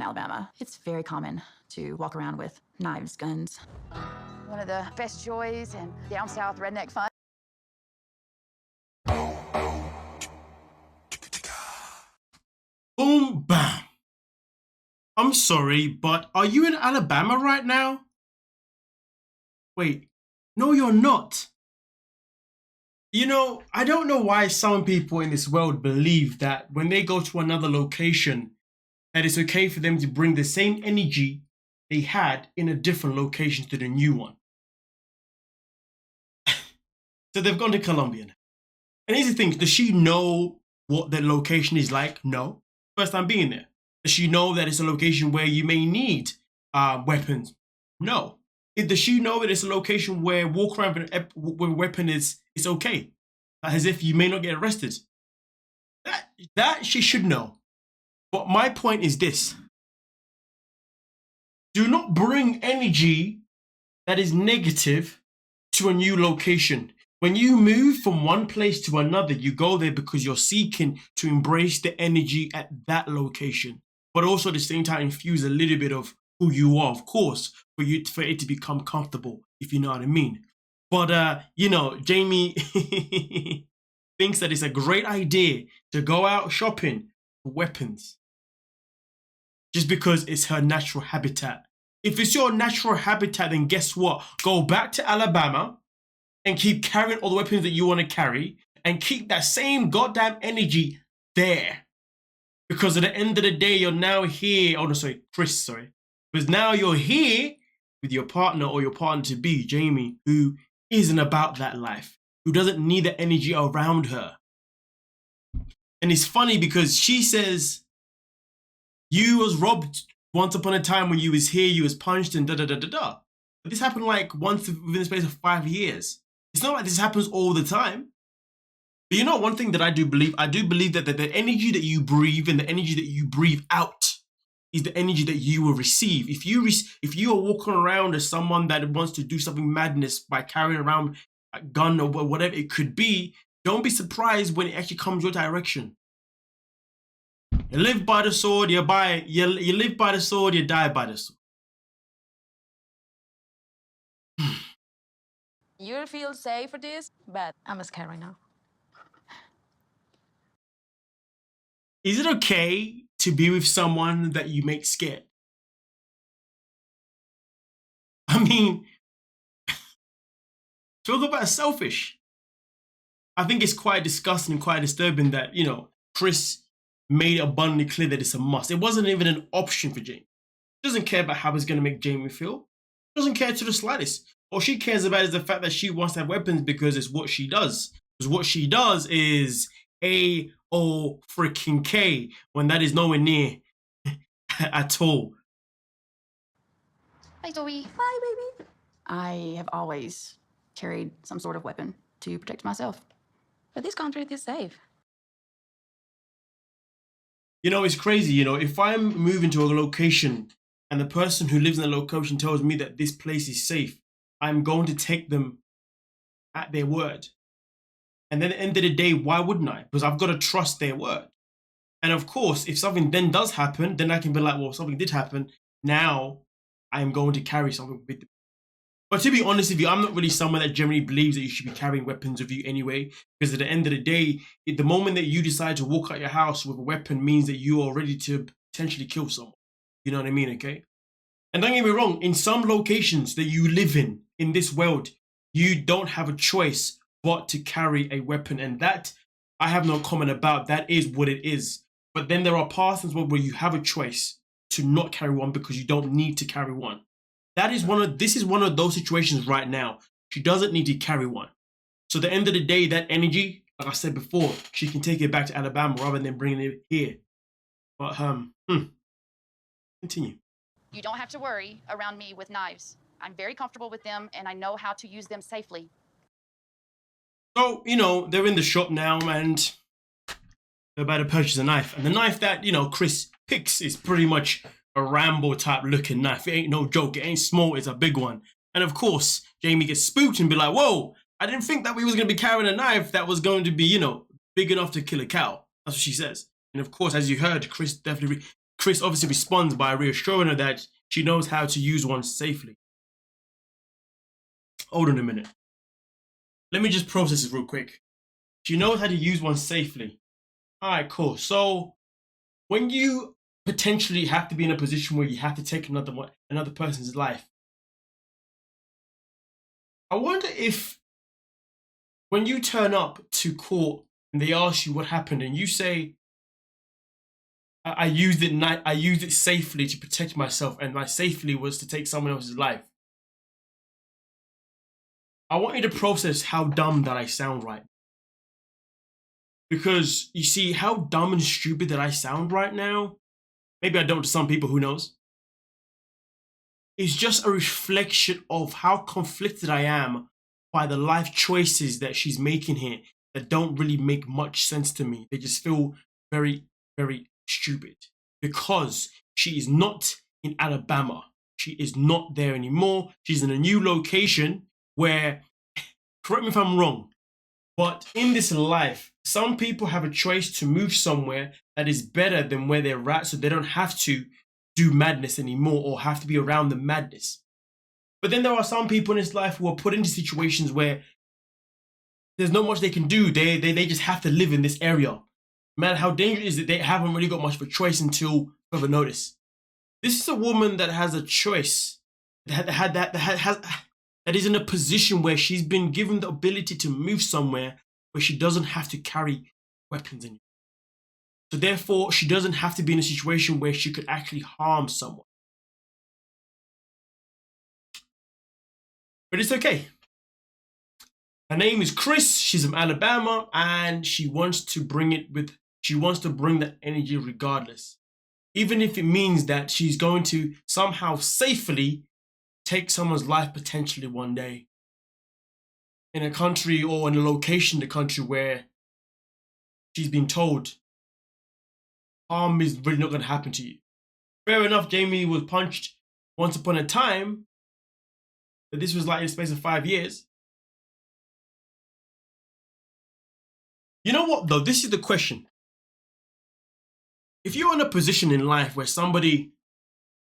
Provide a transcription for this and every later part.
in Alabama, it's very common to walk around with knives, guns. One of the best joys in down south redneck fun. Boom, bam. I'm sorry, but are you in Alabama right now? Wait, no, you're not. You know, I don't know why some people in this world believe that when they go to another location, that it's okay for them to bring the same energy they had in a different location to the new one. So they've gone to Colombia now. And here's the thing, does she know what the location is like? No. First time being there. Does she know that it's a location where you may need weapons? No. Does she know that it's a location where walk around with a weapon is okay? As if you may not get arrested. That she should know. But my point is this. Do not bring energy that is negative to a new location. When you move from one place to another, you go there because you're seeking to embrace the energy at that location, but also at the same time infuse a little bit of who you are, of course, for it to become comfortable, if you know what I mean. But you know, Jeymi thinks that it's a great idea to go out shopping for weapons just because it's her natural habitat. If it's your natural habitat, then guess what? Go back to Alabama and keep carrying all the weapons that you want to carry and keep that same goddamn energy there. Because at the end of the day, you're now here. Oh, no, sorry, Kris, sorry. Because now you're here with your partner or your partner-to-be, Jeymi, who isn't about that life, who doesn't need the energy around her. And it's funny because she says, you was robbed once upon a time when you was here, you was punched and da-da-da-da-da. But this happened like once within the space of 5 years. It's not like this happens all the time. But you know, one thing that I do believe that the energy that you breathe and the energy that you breathe out is the energy that you will receive. If you are walking around as someone that wants to do something madness by carrying around a gun or whatever it could be, don't be surprised when it actually comes your direction. You live by the sword, you live by the sword, you die by the sword. You feel safe for this, but I'm scared right now. Is it okay to be with someone that you make scared? I mean, talk about selfish. I think it's quite disgusting and quite disturbing that, you know, Kris made it abundantly clear that it's a must. It wasn't even an option for Jeymi. She doesn't care about how it's going to make Jeymi feel. She doesn't care to the slightest. All she cares about is the fact that she wants to have weapons because it's what she does. Because what she does is A-O-freaking-K when that is nowhere near at all. Hi, Zoe. Hi, baby. I have always carried some sort of weapon to protect myself. But this country is safe. You know, it's crazy. You know, if I'm moving to a location and the person who lives in the location tells me that this place is safe, I'm going to take them at their word. And then at the end of the day, why wouldn't I? Because I've got to trust their word. And of course, if something then does happen, then I can be like, well, something did happen. Now I'm going to carry something with me. But to be honest with you, I'm not really someone that generally believes that you should be carrying weapons with you anyway. Because at the end of the day, the moment that you decide to walk out your house with a weapon means that you are ready to potentially kill someone. You know what I mean, okay? And don't get me wrong, in some locations that you live in this world, you don't have a choice but to carry a weapon. And that, I have no comment about. That is what it is. But then there are parts as well where you have a choice to not carry one because you don't need to carry one. This is one of those situations right now. She doesn't need to carry one. So at the end of the day, that energy, like I said before, she can take it back to Alabama rather than bringing it here. But, continue. You don't have to worry around me with knives. I'm very comfortable with them, and I know how to use them safely. So, you know, they're in the shop now, and they're about to purchase a knife. And the knife that, you know, Kris picks is pretty much a Rambo-type looking knife. It ain't no joke. It ain't small. It's a big one. And, of course, Jeymi gets spooked and be like, whoa, I didn't think that we was going to be carrying a knife that was going to be, you know, big enough to kill a cow. That's what she says. And, of course, as you heard, Kris Kris obviously responds by reassuring her that she knows how to use one safely. Hold on a minute. Let me just process this real quick. She knows how to use one safely. All right, cool. So when you potentially have to be in a position where you have to take another person's life, I wonder if when you turn up to court and they ask you what happened and you say, I used it safely to protect myself, and my safely was to take someone else's life. I want you to process how dumb that I sound right. Because you see how dumb and stupid that I sound right now. Maybe I don't to some people, who knows? It's just a reflection of how conflicted I am by the life choices that she's making here that don't really make much sense to me. They just feel very, very stupid. Because she is not in Alabama. She is not there anymore. She's in a new location where, correct me if I'm wrong, but in this life, some people have a choice to move somewhere that is better than where they're at, so they don't have to do madness anymore or have to be around the madness. But then there are some people in this life who are put into situations where there's not much they can do. They just have to live in this area. No matter how dangerous it is, that they haven't really got much of a choice until further notice. This is a woman that has a choice, that is in a position where she's been given the ability to move somewhere where she doesn't have to carry weapons anymore. So therefore, she doesn't have to be in a situation where she could actually harm someone. But it's okay. Her name is Kris. She's from Alabama, and she wants to bring that energy regardless. Even if it means that she's going to somehow safely take someone's life potentially one day in a country or in a location in the country where she's been told harm is really not going to happen to you. Fair enough, Jeymi was punched once upon a time, but this was like in the space of 5 years. You know what though? This is the question. If you're in a position in life where somebody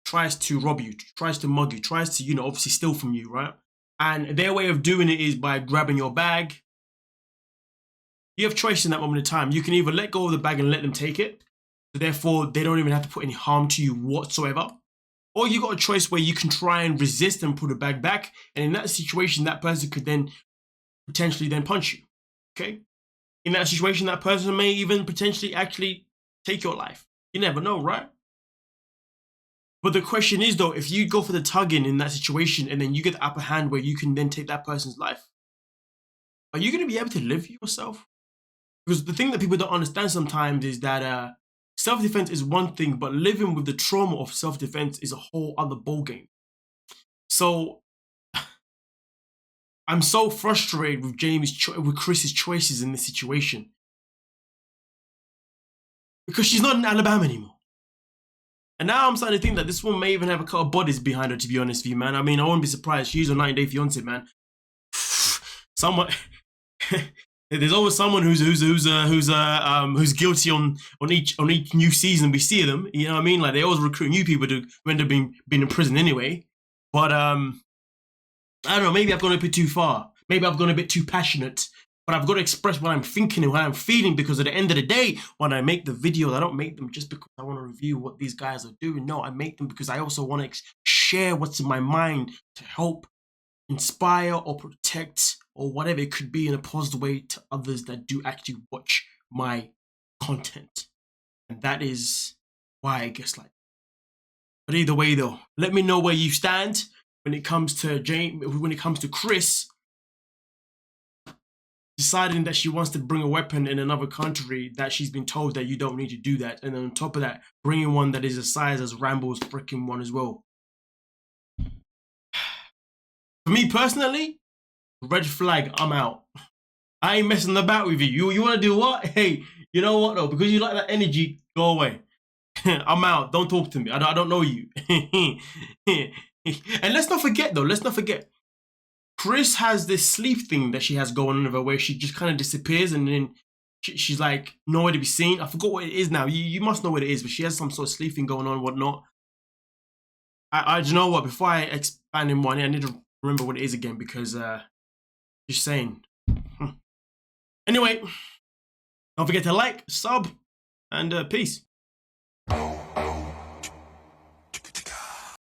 tries to rob you, tries to mug you, tries to, obviously steal from you, right? And their way of doing it is by grabbing your bag. You have choice in that moment of time. You can either let go of the bag and let them take it, so therefore they don't even have to put any harm to you whatsoever. Or you got a choice where you can try and resist and put the bag back, and in that situation, that person could then potentially then punch you, okay? In that situation, that person may even potentially actually take your life. You never know, right? But the question is though, if you go for the tugging in that situation and then you get the upper hand where you can then take that person's life, are you going to be able to live yourself? Because the thing that people don't understand sometimes is that self-defense is one thing, but living with the trauma of self-defense is a whole other ballgame. So I'm so frustrated with with Kris's choices in this situation. Because she's not in Alabama anymore. And now I'm starting to think that this one may even have a couple of bodies behind her, to be honest with you, man. I mean, I wouldn't be surprised. She's a 90-day fiancé, man. Someone... There's always someone who's guilty on each new season we see them. You know what I mean? Like they always recruit new people to end up being in prison anyway. But I don't know. Maybe I've gone a bit too far. Maybe I've gone a bit too passionate. But I've got to express what I'm thinking and what I'm feeling, because at the end of the day, when I make the videos, I don't make them just because I want to review what these guys are doing. No, I make them because I also want to share what's in my mind to help inspire or protect or whatever it could be in a positive way to others that do actually watch my content. And that is why I guess like. But either way though, let me know where you stand when it comes to Kris deciding that she wants to bring a weapon in another country that she's been told that you don't need to do that. And then on top of that, bringing one that is the size as Rambo's freaking one as well. For me personally, red flag, I'm out. I ain't messing about with you. You want to do what? Hey, you know what though? Because you like that energy, go away. I'm out. Don't talk to me. I don't know you. And let's not forget. Kris has this sleep thing that she has going on with her where she just kind of disappears and then she's like nowhere to be seen. I forgot what it is now. You must know what it is, but she has some sort of sleeping going on and whatnot. I do you know what? Before I expand in more, I need to remember what it is again because just saying. Anyway, don't forget to like, sub, and peace.